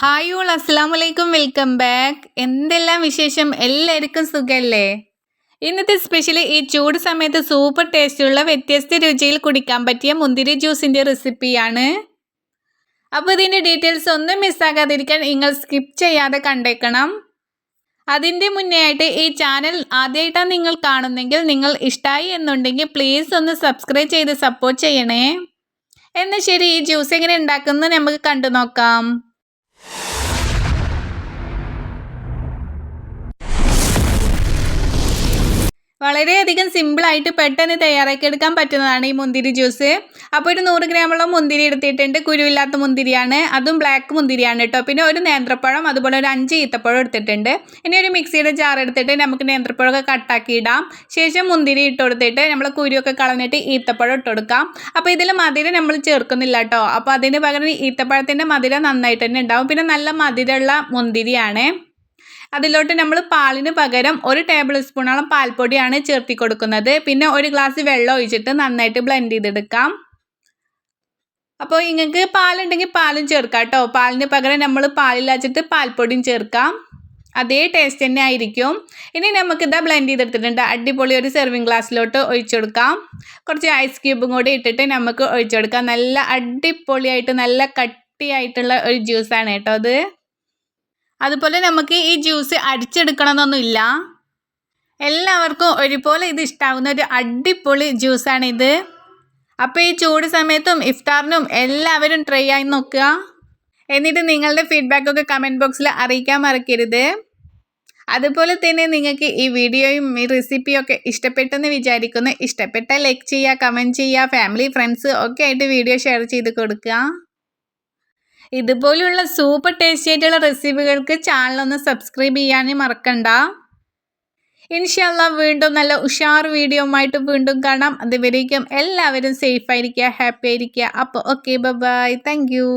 Hi all അസ്സാം വലൈക്കും welcome back. എന്തെല്ലാം വിശേഷം? എല്ലാവർക്കും സുഖമല്ലേ? ഇന്നത്തെ സ്പെഷ്യൽ ഈ ചൂട് സമയത്ത് സൂപ്പർ ടേസ്റ്റുള്ള വ്യത്യസ്ത രുചിയിൽ കുടിക്കാൻ പറ്റിയ മുന്തിരി ജ്യൂസിൻ്റെ റെസിപ്പിയാണ്. അപ്പോൾ ഇതിൻ്റെ ഡീറ്റെയിൽസ് ഒന്നും മിസ്സാകാതിരിക്കാൻ നിങ്ങൾ സ്കിപ്പ് ചെയ്യാതെ കണ്ടേക്കണം. അതിൻ്റെ മുന്നേ ആയിട്ട് ഈ ചാനൽ ആദ്യമായിട്ടാണ് നിങ്ങൾ കാണുന്നെങ്കിൽ നിങ്ങൾ ഇഷ്ടമായി എന്നുണ്ടെങ്കിൽ പ്ലീസ് ഒന്ന് സബ്സ്ക്രൈബ് ചെയ്ത് സപ്പോർട്ട് ചെയ്യണേ. എന്നാൽ ശരി, ഈ ജ്യൂസ് എങ്ങനെ ഉണ്ടാക്കുന്നത് നമുക്ക് കണ്ടു നോക്കാം. വളരെയധികം സിമ്പിളായിട്ട് പെട്ടെന്ന് തയ്യാറാക്കിയെടുക്കാൻ പറ്റുന്നതാണ് ഈ മുന്തിരി ജ്യൂസ്. അപ്പോൾ ഒരു 100 ഗ്രാമോളം മുന്തിരി എടുത്തിട്ടുണ്ട്. കുരുവില്ലാത്ത മുന്തിരിയാണ്, അതും ബ്ലാക്ക് മുന്തിരിയാണ് കേട്ടോ. പിന്നെ ഒരു നേന്ത്രപ്പഴം, അതുപോലെ ഒരു 5 ഈത്തപ്പഴം എടുത്തിട്ടുണ്ട്. ഇനി ഒരു മിക്സിയുടെ ജാർ എടുത്തിട്ട് നമുക്ക് നേന്ത്രപ്പഴമൊക്കെ കട്ടാക്കി ഇടാം. ശേഷം മുന്തിരി ഇട്ട് കൊടുത്തിട്ട് നമ്മൾ കുരുവൊക്കെ കളഞ്ഞിട്ട് ഈത്തപ്പഴം ഇട്ട് കൊടുക്കാം. അപ്പോൾ ഇതിൽ മധുരം നമ്മൾ ചേർക്കുന്നില്ല കേട്ടോ. അപ്പോൾ അതിന് പകരം ഈത്തപ്പഴത്തിൻ്റെ മധുരം നന്നായിട്ട് തന്നെ ഉണ്ടാവും. പിന്നെ നല്ല മധുരമുള്ള മുന്തിരിയാണ്. അതിലോട്ട് നമ്മൾ പാലിന് പകരം 1 ടേബിൾ സ്പൂണോളം പാൽപ്പൊടിയാണ് ചേർത്തി കൊടുക്കുന്നത്. പിന്നെ 1 ഗ്ലാസ് വെള്ളം ഒഴിച്ചിട്ട് നന്നായിട്ട് ബ്ലെൻഡ് ചെയ്തെടുക്കാം. അപ്പോൾ നിങ്ങൾക്ക് പാലുണ്ടെങ്കിൽ പാലും ചേർക്കാം കേട്ടോ. പാലിന് പകരം നമ്മൾ പാലില്ലാച്ചിട്ട് പാൽപ്പൊടിയും ചേർക്കാം. അതേ ടേസ്റ്റ് തന്നെ ആയിരിക്കും. ഇനി നമുക്കിതാ ബ്ലെൻഡ് ചെയ്തെടുത്തിട്ടുണ്ട്. അടിപൊളി ഒരു സെർവിങ് ഗ്ലാസ്സിലോട്ട് ഒഴിച്ചു കൊടുക്കാം. കുറച്ച് ഐസ് ക്യൂബും കൂടി ഇട്ടിട്ട് നമുക്ക് ഒഴിച്ചു കൊടുക്കാം. നല്ല അടിപൊളിയായിട്ട് നല്ല കട്ടിയായിട്ടുള്ള ഒരു ജ്യൂസാണ് കേട്ടോ അത്. അതുപോലെ നമുക്ക് ഈ ജ്യൂസ് അടിച്ചെടുക്കണമെന്നൊന്നുമില്ല. എല്ലാവർക്കും ഒരുപോലെ ഇത് ഇഷ്ടാവുന്ന ഒരു അടിപൊളി ജ്യൂസാണിത്. അപ്പോൾ ഈ ചൂട് സമയത്തും ഇഫ്താറിനും എല്ലാവരും ട്രൈ ആയി നോക്കുക. എന്നിട്ട് നിങ്ങളുടെ ഫീഡ്ബാക്കൊക്കെ കമൻറ്റ് ബോക്സിൽ അറിയിക്കാൻ മറക്കരുത്. അതുപോലെ തന്നെ നിങ്ങൾക്ക് ഈ വീഡിയോയും ഈ റെസിപ്പിയും ഒക്കെ ഇഷ്ടപ്പെട്ടെന്ന് വിചാരിക്കുന്നു. ഇഷ്ടപ്പെട്ടാൽ ലൈക്ക് ചെയ്യുക, കമൻറ്റ് ചെയ്യുക, ഫാമിലി ഫ്രണ്ട്സ് ഒക്കെ ആയിട്ട് വീഡിയോ ഷെയർ ചെയ്ത് കൊടുക്കുക. ഇതുപോലുള്ള സൂപ്പർ ടേസ്റ്റി ആയിട്ടുള്ള റെസിപ്പികൾക്ക് ചാനലൊന്ന് സബ്സ്ക്രൈബ് ചെയ്യാനും മറക്കണ്ട. ഇൻഷാ അല്ലാഹ് വീണ്ടും നല്ല ഉഷാർ വീഡിയോ ആയിട്ട് വീണ്ടും കാണാം. അതുവരേക്കും എല്ലാവരും സേഫ് ആയിരിക്കുക, ഹാപ്പി ആയിരിക്കുക. അപ്പോൾ ഓക്കെ, ബൈ, താങ്ക് യു.